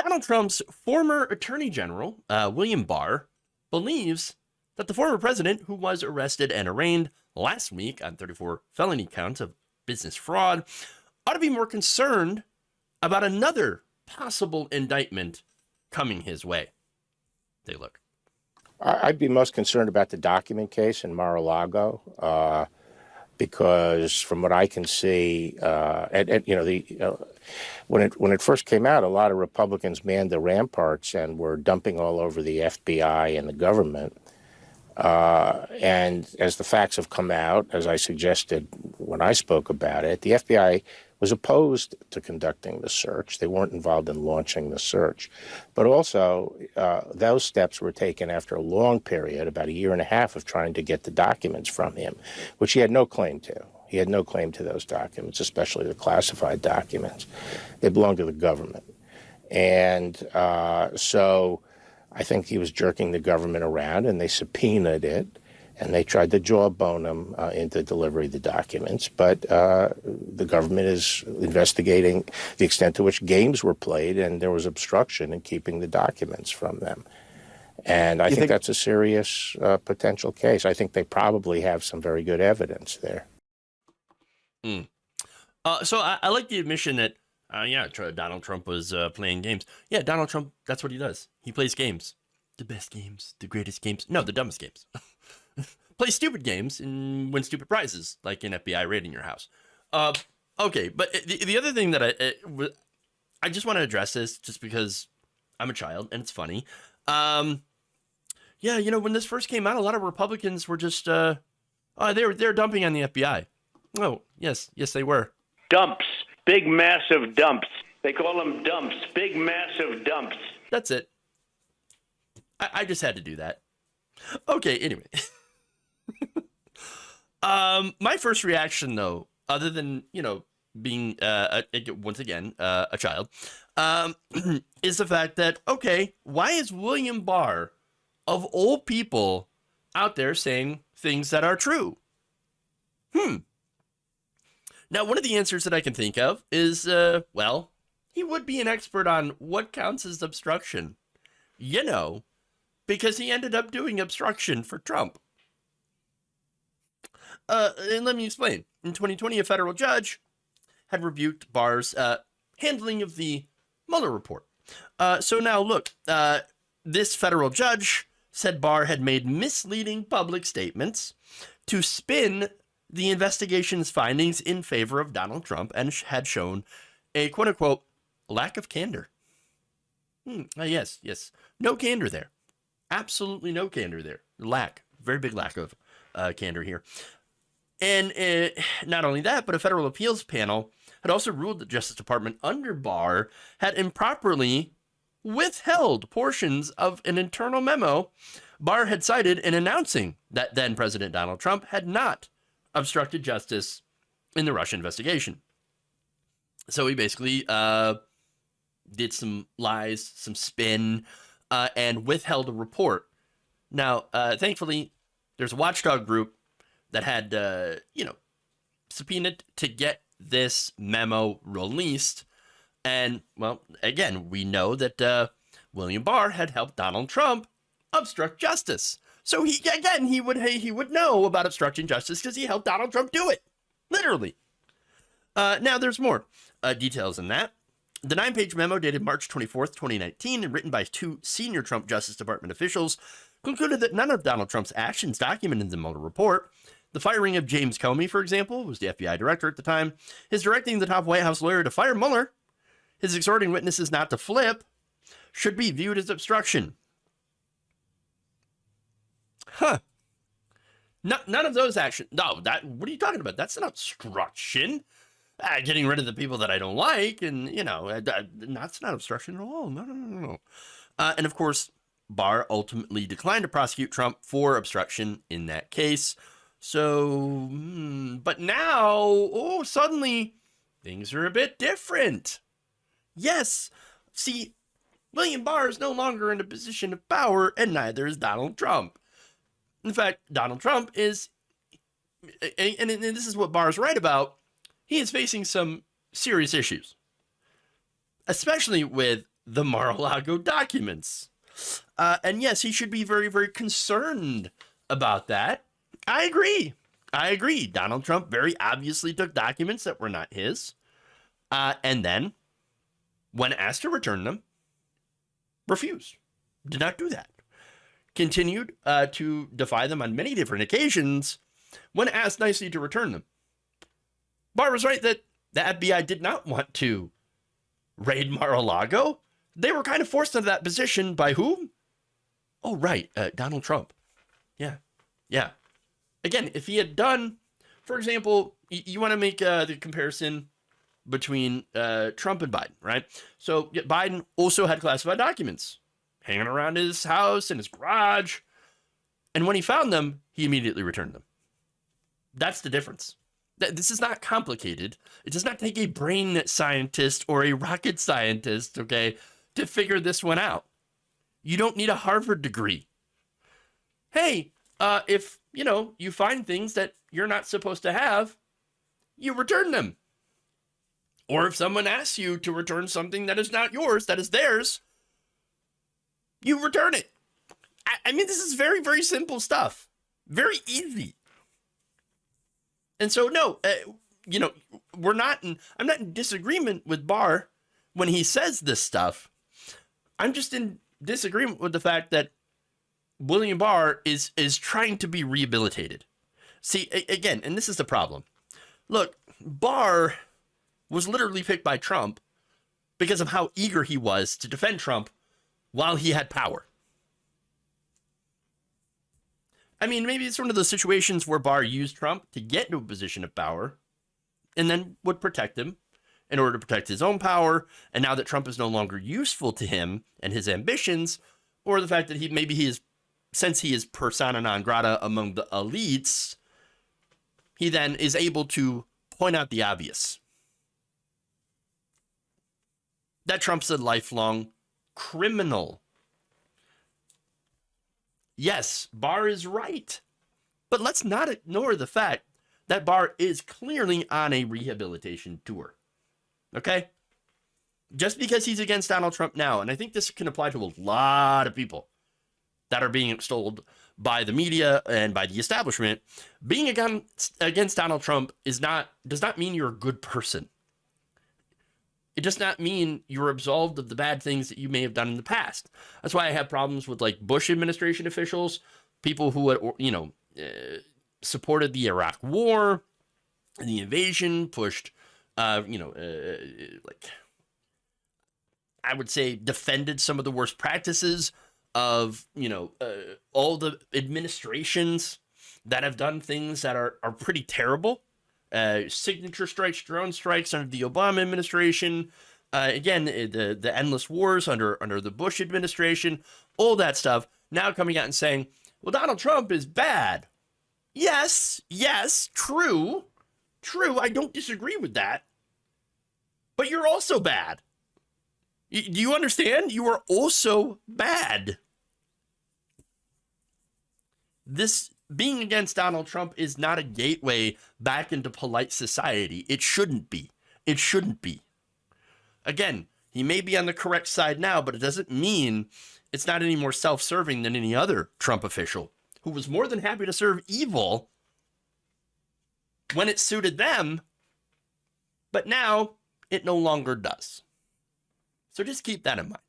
Donald Trump's former Attorney General, William Barr, believes that the former president, who was arrested and arraigned last week on 34 felony counts of business fraud, ought to be more concerned about another possible indictment coming his way. Take a look. I'd be most concerned about the document case in Mar-A-Lago, because from what I can see, when it first came out, a lot of Republicans manned the ramparts and were dumping all over the FBI and the government. And as the facts have come out, as I suggested when I spoke about it, the FBI was opposed to conducting the search. They weren't involved in launching the search. But also, those steps were taken after a long period, about a year and a half, of trying to get the documents from him, which he had no claim to. He had no claim to those documents, especially the classified documents. They belonged to the government. And so I think he was jerking the government around, and they subpoenaed it. And they tried to jawbone him into delivery of the documents. But the government is investigating the extent to which games were played and there was obstruction in keeping the documents from them. And I think that's a serious potential case. I think they probably have some very good evidence there. So I like the admission that, Donald Trump was playing games. Yeah, Donald Trump, that's what he does. He plays games. The best games, the greatest games. No, the dumbest games. Play stupid games and win stupid prizes, like an FBI raid in your house. Okay, but the other thing that I just want to address this, just because I'm a child and it's funny. When this first came out, a lot of Republicans were just they were dumping on the FBI. Oh, yes, they were. Dumps, big massive dumps. They call them dumps, big massive dumps. That's it. I just had to do that. Okay, anyway. My first reaction, though, other than, being, once again, a child, is the fact that, okay, why is William Barr, of all people, out there saying things that are true? Now, one of the answers that I can think of is, he would be an expert on what counts as obstruction, because he ended up doing obstruction for Trump. And let me explain. In 2020, a federal judge had rebuked Barr's handling of the Mueller report. So now, look, this federal judge said Barr had made misleading public statements to spin the investigation's findings in favor of Donald Trump and had shown a quote-unquote lack of candor. Yes. No candor there. Absolutely no candor there. Very big lack of candor here. And not only that, but a federal appeals panel had also ruled the Justice Department under Barr had improperly withheld portions of an internal memo Barr had cited in announcing that then President Donald Trump had not obstructed justice in the Russia investigation. So he basically did some lies, some spin, and withheld a report. Now, thankfully, there's a watchdog group that had, subpoenaed to get this memo released. And, well, again, we know that William Barr had helped Donald Trump obstruct justice. So he would know about obstructing justice because he helped Donald Trump do it. Literally. Now, there's more details in that. The 9-page memo dated March 24th, 2019, and written by 2 senior Trump Justice Department officials, concluded that none of Donald Trump's actions documented in the Mueller report, the firing of James Comey, for example, who was the FBI director at the time, his directing the top White House lawyer to fire Mueller, his exhorting witnesses not to flip, should be viewed as obstruction. None of those actions. No, what are you talking about? That's not obstruction. Getting rid of the people that I don't like, and, that's not obstruction at all. No. And, of course, Barr ultimately declined to prosecute Trump for obstruction in that case. So, but now, suddenly, things are a bit different. Yes, see, William Barr is no longer in a position of power, and neither is Donald Trump. In fact, Donald Trump is, and this is what Barr's right about, he is facing some serious issues, especially with the Mar-A-Lago documents. And yes, he should be very, very concerned about that. I agree. Donald Trump very obviously took documents that were not his. And then, when asked to return them, refused. Did not do that. Continued to defy them on many different occasions when asked nicely to return them. Barr was right that the FBI did not want to raid Mar-A-Lago. They were kind of forced into that position by whom? Oh, right, Donald Trump. Yeah. Again, if he had done, for example, you want to make the comparison between Trump and Biden, right? So Biden also had classified documents hanging around his house and his garage. And when he found them, he immediately returned them. That's the difference. This is not complicated. It does not take a brain scientist or a rocket scientist, okay, to figure this one out. You don't need a Harvard degree. Hey, if, you find things that you're not supposed to have, you return them. Or if someone asks you to return something that is not yours, that is theirs, you return it. I mean, this is very, very simple stuff. Very easy. And so, no, I'm not in disagreement with Barr when he says this stuff. I'm just in disagreement with the fact that William Barr is trying to be rehabilitated. See, again, and this is the problem. Look, Barr was literally picked by Trump because of how eager he was to defend Trump while he had power. I mean, maybe it's one of those situations where Barr used Trump to get into a position of power and then would protect him in order to protect his own power. And now that Trump is no longer useful to him and his ambitions, or the fact that since he is persona non grata among the elites, he then is able to point out the obvious. That Trump's a lifelong criminal. Yes, Barr is right. But let's not ignore the fact that Barr is clearly on a rehabilitation tour. Okay? Just because he's against Donald Trump now, and I think this can apply to a lot of people that are being extolled by the media and by the establishment, being against Donald Trump does not mean you're a good person. It does not mean you're absolved of the bad things that you may have done in the past. That's why I have problems with like Bush administration officials, people who had, supported the Iraq War, the invasion, pushed, I would say defended some of the worst practices of, all the administrations that have done things that are pretty terrible. Signature strikes, drone strikes under the Obama administration. Again, the endless wars under the Bush administration, all that stuff. Now coming out and saying, well, Donald Trump is bad. Yes, true. I don't disagree with that. But you're also bad. Do you understand? You are also bad. This being against Donald Trump is not a gateway back into polite society. It shouldn't be. Again, he may be on the correct side now, but it doesn't mean it's not any more self-serving than any other Trump official who was more than happy to serve evil when it suited them, but now it no longer does. So just keep that in mind.